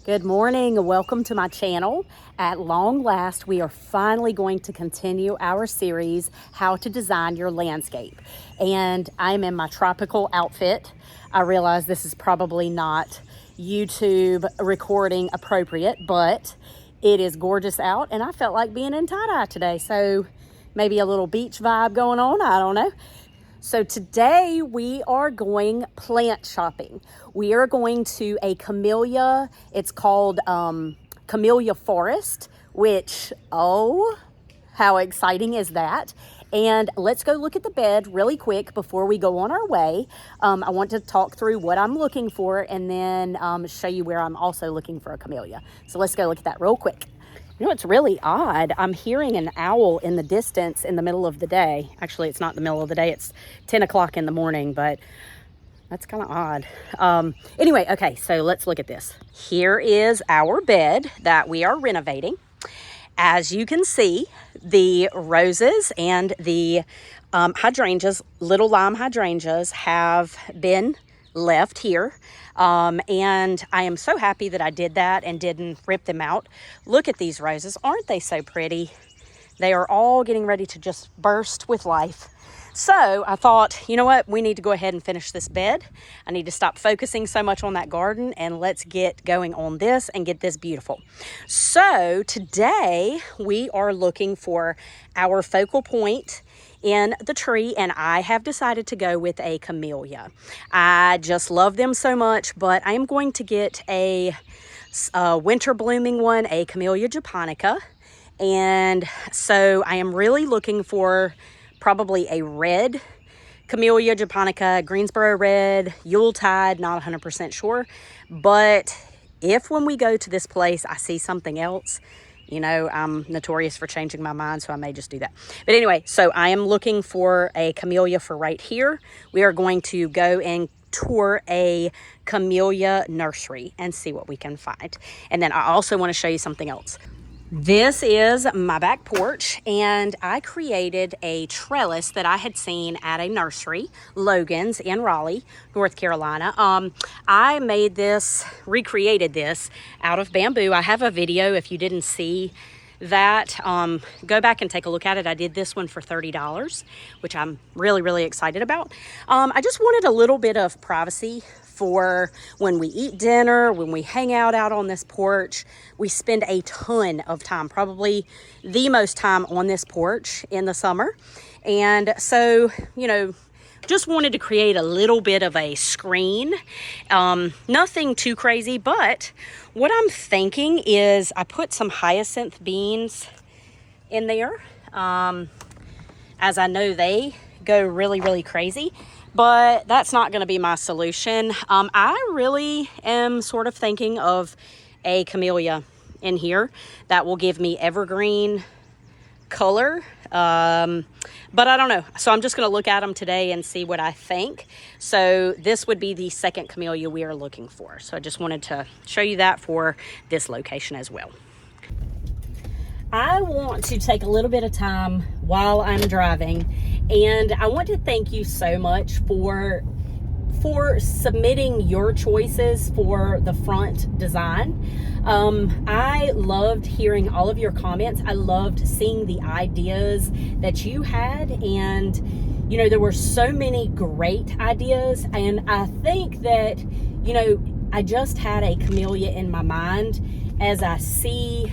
Good morning. Welcome to my channel. At long last, we are finally going to continue our series, How to Design Your Landscape. And I'm in my tropical outfit. I realize this is probably not YouTube recording appropriate, but it is gorgeous out and I felt like being in tie-dye today. So maybe a little beach vibe going on, I don't know. So today we are going plant shopping. We are going to a camellia. It's called Camellia Forest, which, oh, how exciting is that? And let's go look at the bed really quick before we go on our way. I want to talk through what I'm looking for and then show you where I'm also looking for a camellia. So let's go look at that real quick. You know, it's really odd. I'm hearing an owl in the distance in the middle of the day. Actually, it's not the middle of the day. It's 10 o'clock in the morning, but that's kind of odd. Anyway, okay, so let's look at this. Here is our bed that we are renovating. As you can see, the roses and the hydrangeas, little lime hydrangeas, have been left here. And I am so happy that I did that and didn't rip them out. Look at these roses. Aren't they so pretty? They are all getting ready to just burst with life. So I thought, you know what? We need to go ahead and finish this bed. I need to stop focusing so much on that garden and let's get going on this and get this beautiful. So today we are looking for our focal point in the tree, and I have decided to go with a camellia. I just love them so much, but I am going to get a winter blooming one, a Camellia japonica. And so I am really looking for probably a red Camellia japonica, Greensboro red, Yuletide, not 100% sure. But if when we go to this place, I see something else, you know, I'm notorious for changing my mind, so I may just do that. But anyway, so I am looking for a camellia for right here. We are going to go and tour a camellia nursery and see what we can find. And then I also want to show you something else. This is my back porch, and I created a trellis that I had seen at a nursery, Logan's in Raleigh, North Carolina. I made this, recreated this out of bamboo. I have a video if you didn't see that. Go back and take a look at it. I did this one for $30, which I'm really excited about. I just wanted a little bit of privacy for when we eat dinner, when we hang out on this porch. We spend a ton of time, probably the most time on this porch in the summer. And so, you know, just wanted to create a little bit of a screen. Nothing too crazy, but what I'm thinking is I put some hyacinth beans in there, as I know they go really crazy. But that's not going to be my solution. I really am sort of thinking of a camellia in here that will give me evergreen color. But I don't know. So I'm just going to look at them today and see what I think. So this would be the second camellia we are looking for. So I just wanted to show you that for this location as well. I want to take a little bit of time while I'm driving, and I want to thank you so much for submitting your choices for the front design. I loved hearing all of your comments. I loved seeing the ideas that you had, and you know, there were so many great ideas, and I think that, you know, I just had a camellia in my mind as I see,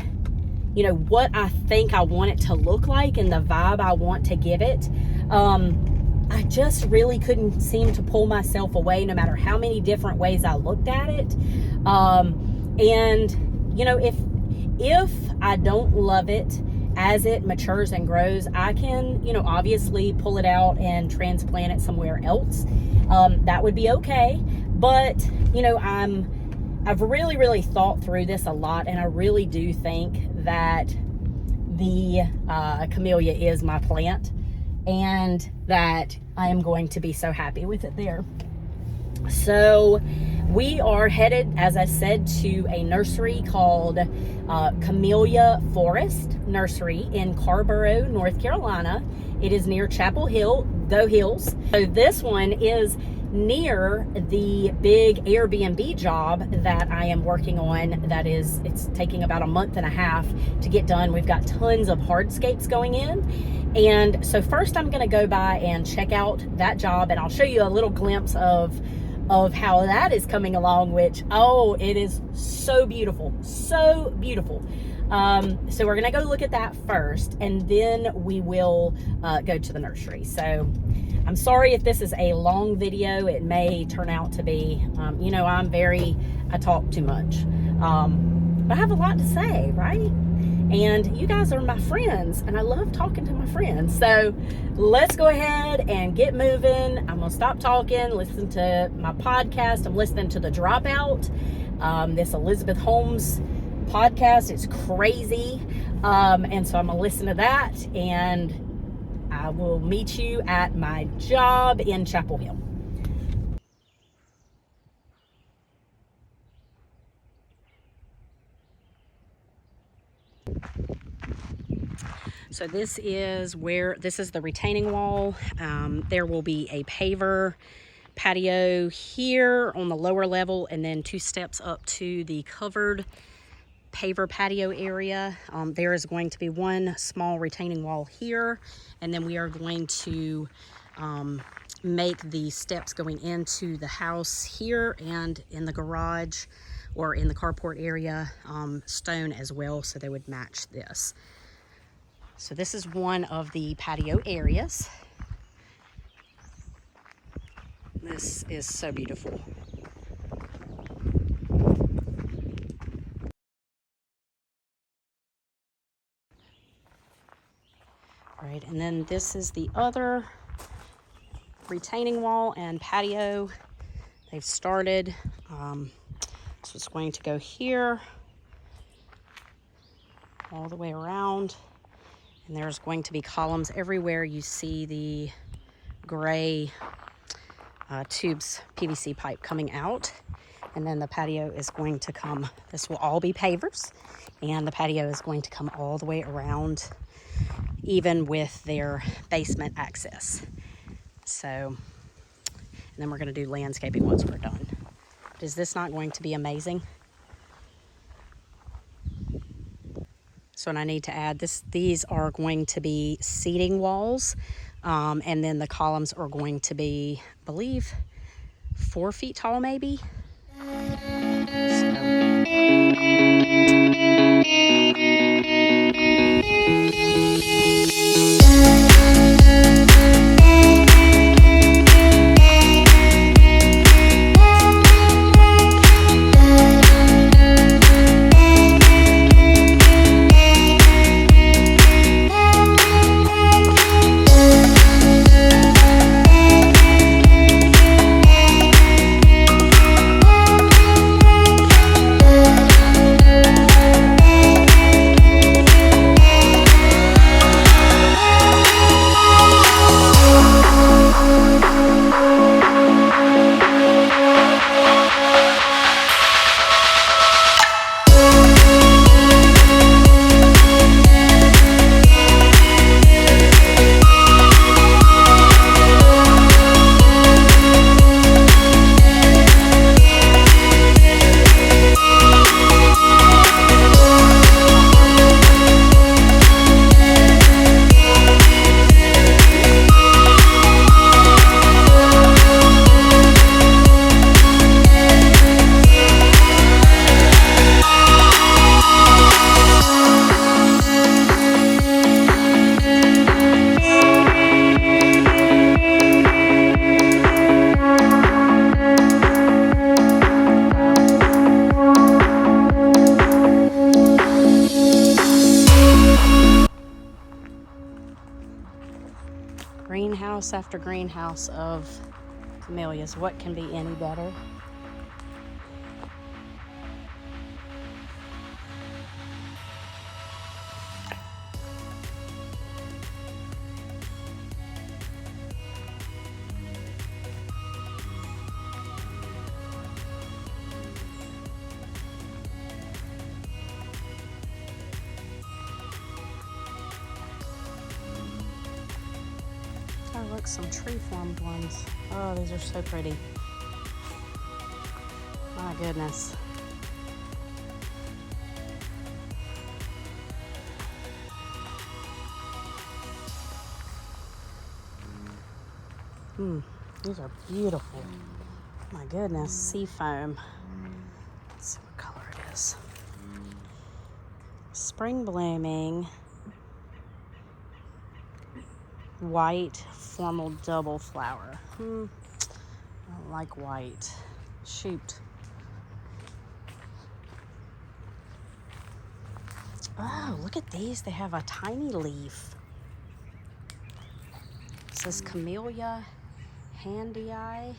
you know, what I think I want it to look like and the vibe I want to give it. I just really couldn't seem to pull myself away no matter how many different ways I looked at it. And, you know, if I don't love it as it matures and grows, I can, you know, obviously pull it out and transplant it somewhere else. That would be okay. But, you know, I've really thought through this a lot, and I really do think that the camellia is my plant and that I am going to be so happy with it there. So we are headed, as I said, to a nursery called Camellia Forest Nursery in Carborough, North Carolina. It is near Chapel Hill, Go Hills. So this one is near the big Airbnb job that I am working on. It's taking about a month and a half to get done. We've got tons of hardscapes going in. And so first I'm going to go by and check out that job, and I'll show you a little glimpse of how that is coming along, which, oh, it is so beautiful, so beautiful. So we're gonna go look at that first, and then we will go to the nursery. So I'm sorry if this is a long video. It may turn out to be, I talk too much, but I have a lot to say, right? And you guys are my friends, and I love talking to my friends. So let's go ahead and get moving. I'm gonna stop talking, listen to my podcast. I'm listening to The Dropout, this Elizabeth Holmes podcast. It's crazy. And so I'm gonna listen to that, and I will meet you at my job in Chapel Hill. So this is the retaining wall. There will be a paver patio here on the lower level, and then 2 steps up to the covered paver patio area. There is going to be 1 small retaining wall here, and then we are going to make the steps going into the house here and in the garage or in the carport area stone as well, so they would match this. So this is one of the patio areas. This is so beautiful. All right, and then this is the other retaining wall and patio. They've started. So it's going to go here all the way around. And there's going to be columns everywhere you see the gray tubes, PVC pipe coming out. And then the patio is going to come, this will all be pavers, and the patio is going to come all the way around, even with their basement access. So, and then we're going to do landscaping once we're done. But is this not going to be amazing? So, and I need to add this, these are going to be seating walls, and then the columns are going to be, I believe, 4 feet tall maybe. Greenhouse after greenhouse of camellias. What can be any better? look, some tree formed ones. Oh, these are so pretty. My goodness. These are beautiful. My goodness, sea foam. Let's see what color it is. Spring blooming. White formal double flower. I don't like white. Shoot. Oh, look at these. They have a tiny leaf. It says Camellia handii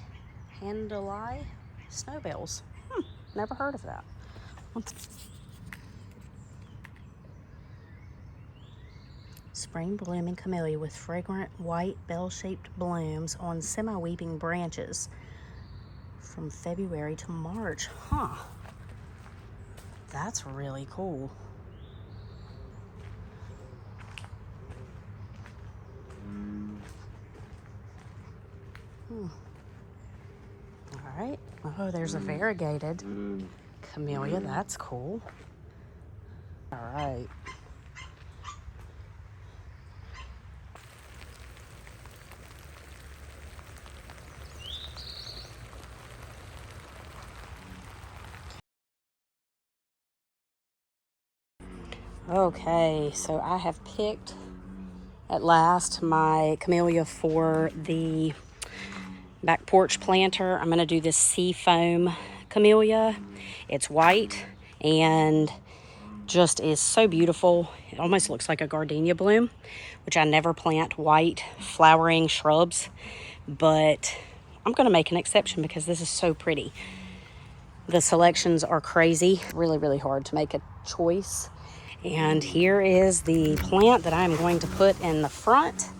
snowbells. Never heard of that. Spring blooming camellia with fragrant white bell-shaped blooms on semi-weeping branches from February to March. Huh. That's really cool. All right. Oh, there's a variegated camellia. That's cool. All right. Okay, so I have picked at last my camellia for the back porch planter. I'm going to do this sea foam camellia. It's white and just is so beautiful. It almost looks like a gardenia bloom, which I never plant white flowering shrubs, but I'm going to make an exception because this is so pretty. The selections are crazy. Really, really hard to make a choice. And here is the plant that I'm going to put in the front.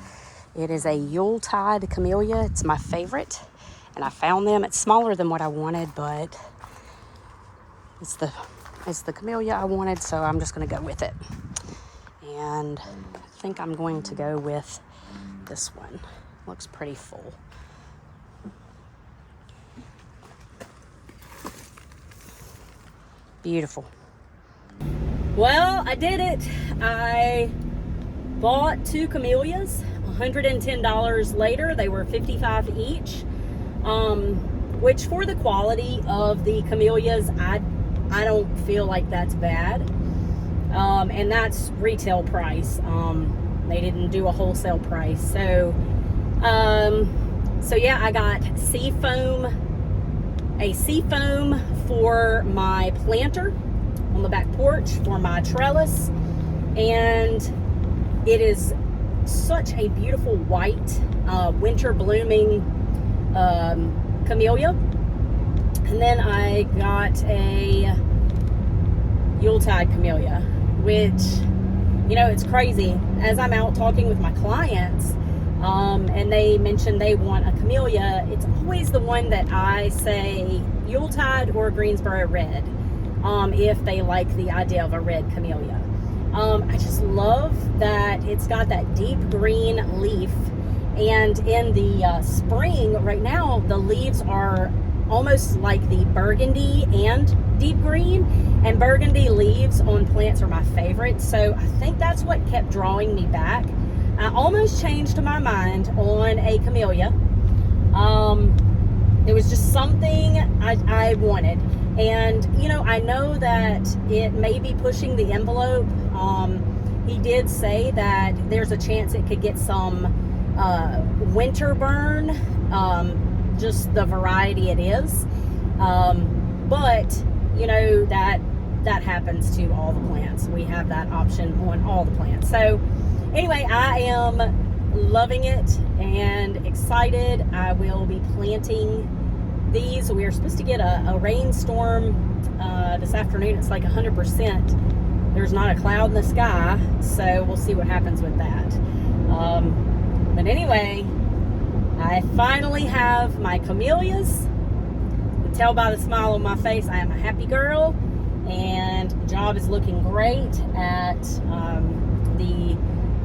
It is a Yuletide camellia. It's my favorite. And I found them. It's smaller than what I wanted, but it's the camellia I wanted, so I'm just going to go with it. And I think I'm going to go with this one. Looks pretty full. Beautiful. Well, I did it. I bought 2 camellias, $110 later. They were $55 each, which for the quality of the camellias, I don't feel like that's bad. And that's retail price. They didn't do a wholesale price. So yeah, I got a sea foam for my planter on the back porch for my trellis, and it is such a beautiful white winter blooming camellia. And then I got a Yuletide camellia, which, you know, it's crazy. As I'm out talking with my clients, and they mention they want a camellia, it's always the one that I say Yuletide or Greensboro red, if they like the idea of a red camellia. I just love that it's got that deep green leaf, and in the spring right now the leaves are almost like the burgundy and deep green, and burgundy leaves on plants are my favorite, so I think that's what kept drawing me back. I almost changed my mind on a camellia. It was just something I wanted. And, you know, I know that it may be pushing the envelope. He did say that there's a chance it could get some winter burn, just the variety it is. But, you know, that happens to all the plants. We have that option on all the plants. So, anyway, I am loving it and excited. I will be planting these. We are supposed to get a rainstorm this afternoon. It's like 100%. There's not a cloud in the sky, so we'll see what happens with that. But anyway, I finally have my camellias. You can tell by the smile on my face, I am a happy girl, and the job is looking great at the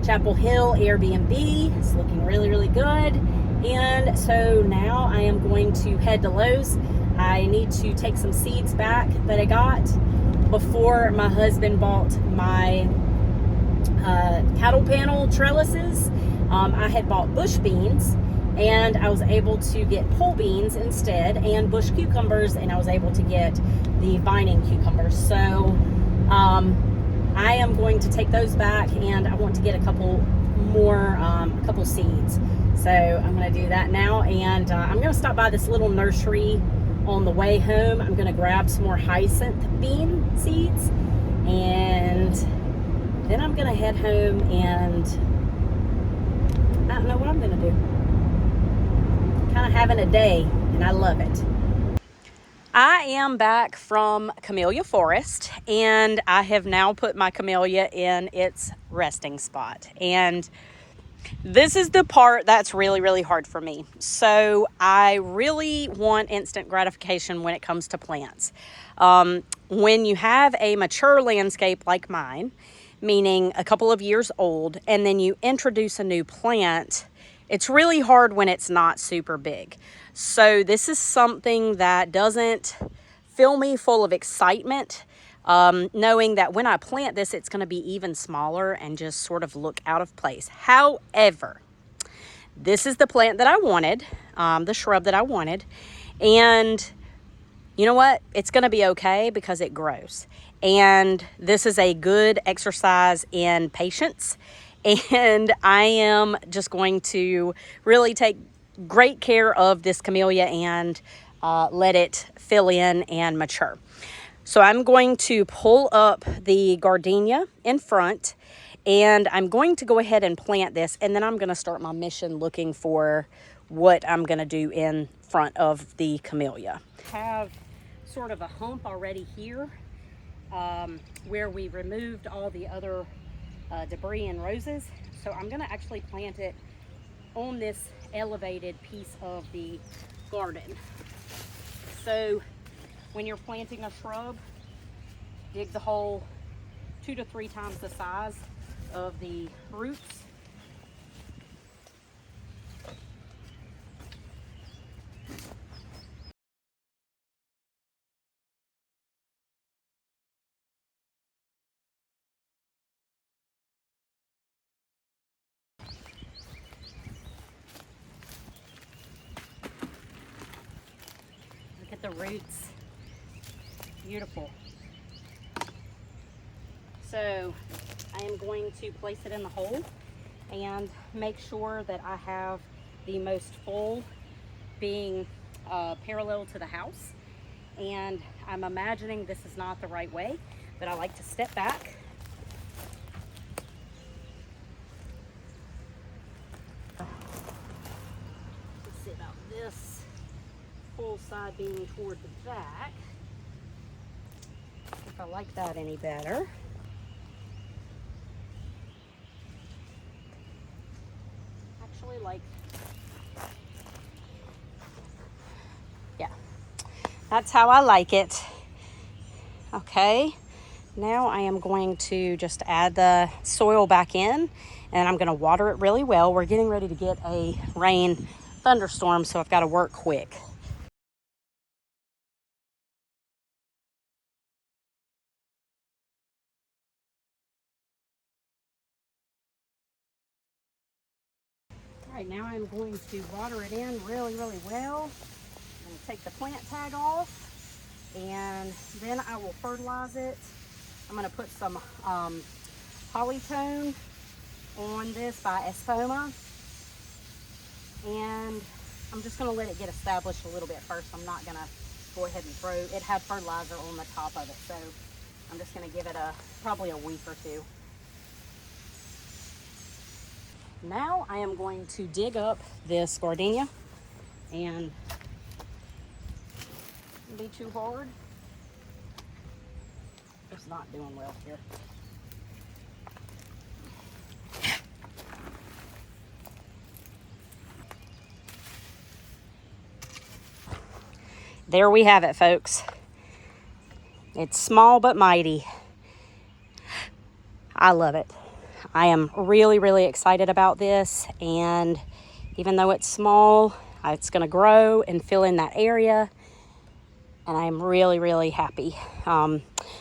Chapel Hill Airbnb. It's looking really, really good. And so now I am going to head to Lowe's. I need to take some seeds back that I got before my husband bought my cattle panel trellises. I had bought bush beans, and I was able to get pole beans instead, and bush cucumbers, and I was able to get the vining cucumbers. So I am going to take those back, and I want to get a couple more, seeds. So I'm going to do that now, and I'm going to stop by this little nursery on the way home. I'm going to grab some more hyacinth bean seeds, and then I'm going to head home, and I don't know what I'm going to do. Kind of having a day, and I love it. I am back from Camellia Forest, and I have now put my camellia in its resting spot. And this is the part that's really, really hard for me. So I really want instant gratification when it comes to plants. When you have a mature landscape like mine, meaning a couple of years old, and then you introduce a new plant, it's really hard when it's not super big. So this is something that doesn't fill me full of excitement, knowing that when I plant this, it's going to be even smaller and just sort of look out of place. However, this is the plant that I wanted, the shrub that I wanted, and you know what? It's going to be okay because it grows. And this is a good exercise in patience. And I am just going to really take great care of this camellia and let it fill in and mature. So I'm going to pull up the gardenia in front, and I'm going to go ahead and plant this, and then I'm going to start my mission looking for what I'm going to do in front of the camellia. I have sort of a hump already here where we removed all the other debris and roses. So I'm going to actually plant it on this elevated piece of the garden. So when you're planting a shrub, dig the hole 2 to 3 times the size of the roots. Look at the roots. Beautiful. So I am going to place it in the hole and make sure that I have the most full being parallel to the house. And I'm imagining this is not the right way, but I like to step back. Let's see about this full side being toward the back. If I like that any better. Actually, like, yeah, that's how I like it. Okay, now I am going to just add the soil back in, and I'm going to water it really well. We're getting ready to get a rain thunderstorm, so I've got to work quick. All right, now I'm going to water it in really, really well. I'm going to take the plant tag off, and then I will fertilize it. I'm going to put some Polytone on this by Espoma, and I'm just going to let it get established a little bit first. I'm not going to go ahead and throw it. Had fertilizer on the top of it, so I'm just going to give it probably a week or two. Now I am going to dig up this gardenia, and be too hard. It's not doing well here. There we have it, folks. It's small but mighty. I love it. I am really, really excited about this. And even though it's small, it's going to grow and fill in that area. And I'm really, really happy.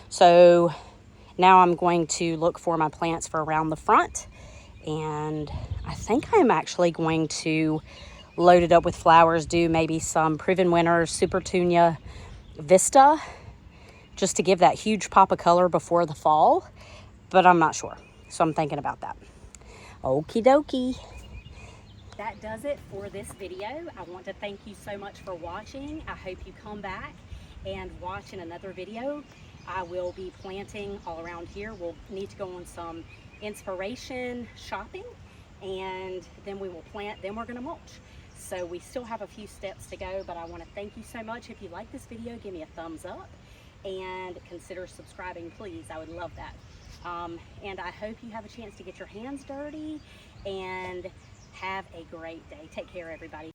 So now I'm going to look for my plants for around the front. And I think I'm actually going to load it up with flowers, do maybe some Proven Winners, Supertunia, Vista, just to give that huge pop of color before the fall. But I'm not sure. So I'm thinking about that. Okie dokie. That does it for this video. I want to thank you so much for watching. I hope you come back and watch in another video. I will be planting all around here. We'll need to go on some inspiration shopping, and then we will plant, then we're going to mulch. So we still have a few steps to go, but I want to thank you so much. If you like this video, give me a thumbs up and consider subscribing, please. I would love that. And I hope you have a chance to get your hands dirty and have a great day. Take care, everybody.